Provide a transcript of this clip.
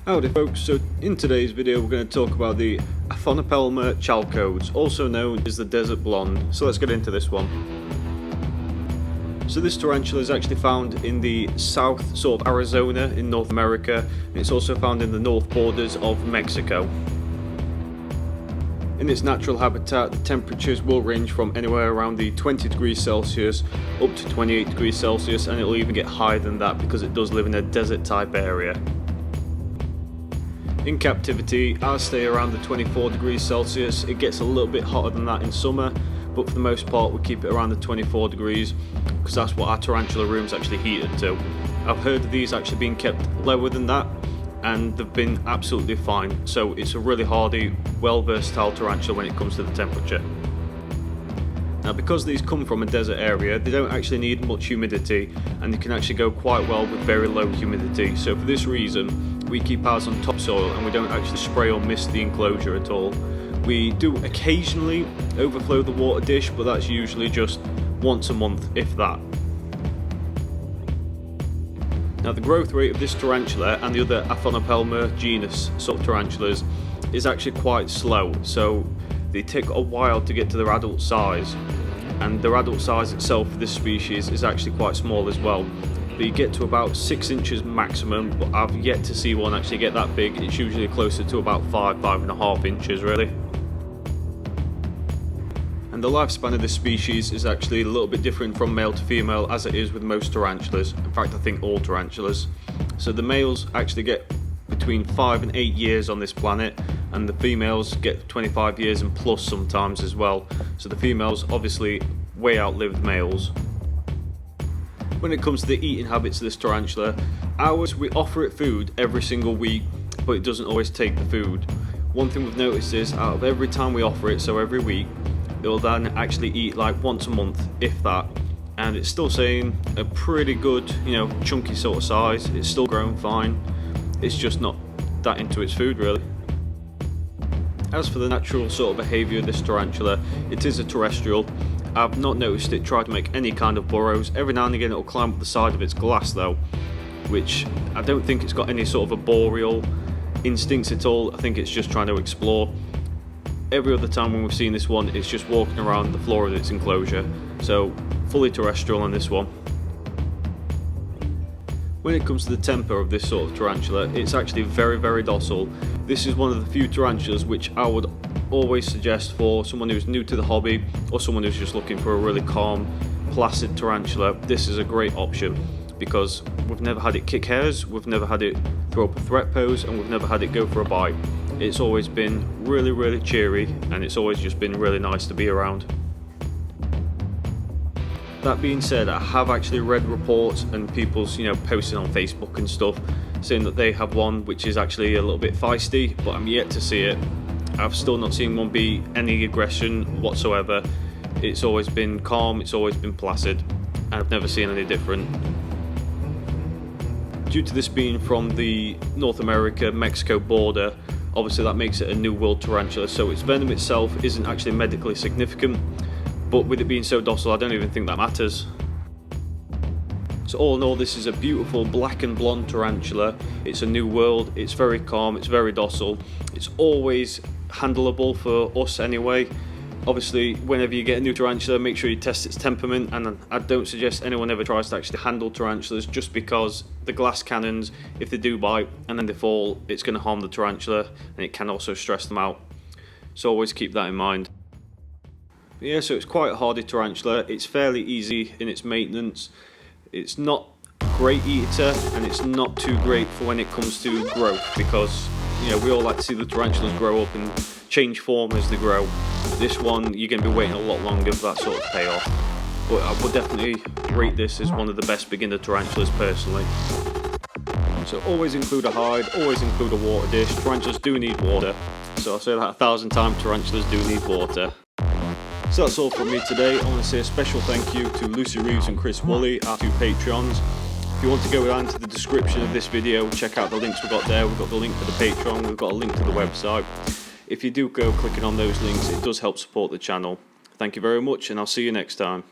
Howdy folks, so in today's video we're going to talk about the Aphonopelma Chalcodes, also known as the desert blonde. So let's get into this one. So this tarantula is actually found in the south sort of Arizona in North America, and it's also found in the north borders of Mexico. In its natural habitat, the temperatures will range from anywhere around the 20 degrees Celsius up to 28 degrees Celsius, and it'll even get higher than that because it does live in a desert type area. In captivity, ours stay around the 24 degrees Celsius. It gets a little bit hotter than that in summer, but for the most part we keep it around the 24 degrees because that's what our tarantula room's actually heated to. I've heard of these actually being kept lower than that, and they've been absolutely fine. So it's a really hardy, well versatile tarantula when it comes to the temperature. Now, because these come from a desert area, they don't actually need much humidity, and they can actually go quite well with very low humidity. So for this reason, we keep ours on topsoil and we don't actually spray or mist the enclosure at all. We do occasionally overflow the water dish, but that's usually just once a month, if that. Now, the growth rate of this tarantula and the other Aphonopelma genus sort of tarantulas is actually quite slow, so they take a while to get to their adult size, and their adult size itself for this species is actually quite small as well. But you get to about 6 inches maximum, but I've yet to see one actually get that big. It's usually closer to about 5.5 inches really. And the lifespan of this species is actually a little bit different from male to female, as it is with most tarantulas. In fact, I think all tarantulas. So the males actually get between 5 and 8 years on this planet, and the females get 25 years and plus sometimes as well. So the females obviously way outlive the males. When it comes to the eating habits of this tarantula, we offer it food every single week, but it doesn't always take the food. One thing we've noticed is out of every time we offer it, so every week, it will then actually eat like once a month, if that, and it's still saying a pretty good, chunky sort of size. It's still growing fine. It's just not that into its food really. As for the natural sort of behaviour of this tarantula, it is a terrestrial. I've not noticed it try to make any kind of burrows. Every now and again it'll climb up the side of its glass though, which I don't think it's got any sort of arboreal instincts at all. I think it's just trying to explore. Every other time when we've seen this one, it's just walking around the floor of its enclosure. So fully terrestrial on this one. When it comes to the temper of this sort of tarantula, it's actually very, very docile. This is one of the few tarantulas which I would always suggest for someone who's new to the hobby, or someone who's just looking for a really calm, placid tarantula. This is a great option because we've never had it kick hairs, we've never had it throw up a threat pose, and we've never had it go for a bite. It's always been really, really cheery, and it's always just been really nice to be around. That being said, I have actually read reports and people's posting on Facebook and stuff saying that they have one which is actually a little bit feisty, but I'm yet to see it. I've still not seen one be any aggression whatsoever. It's always been calm, it's always been placid, and I've never seen any different. Due to this being from the North America-Mexico border, obviously that makes it a New World tarantula, so its venom itself isn't actually medically significant, but with it being so docile, I don't even think that matters. So all in all, this is a beautiful black and blonde tarantula. It's a New World, it's very calm, it's very docile. It's always handleable for us anyway. Obviously, whenever you get a new tarantula, make sure you test its temperament, and I don't suggest anyone ever tries to actually handle tarantulas, just because the glass cannons, if they do bite and then they fall, it's going to harm the tarantula, and it can also stress them out. So always keep that in mind. But yeah, so it's quite a hardy tarantula. It's fairly easy in its maintenance. It's not a great eater, and it's not too great for when it comes to growth, because we all like to see the tarantulas grow up and change form as they grow. This one, you're going to be waiting a lot longer for that sort of payoff. But I would definitely rate this as one of the best beginner tarantulas personally. So always include a hide, always include a water dish. Tarantulas do need water. So I'll say that 1,000 times, tarantulas do need water. So that's all from me today. I want to say a special thank you to Lucy Reeves and Chris Woolley, our two Patreons. If you want to go down to the description of this video, check out the links we've got there. We've got the link for the Patreon, we've got a link to the website. If you do go clicking on those links, it does help support the channel. Thank you very much, and I'll see you next time.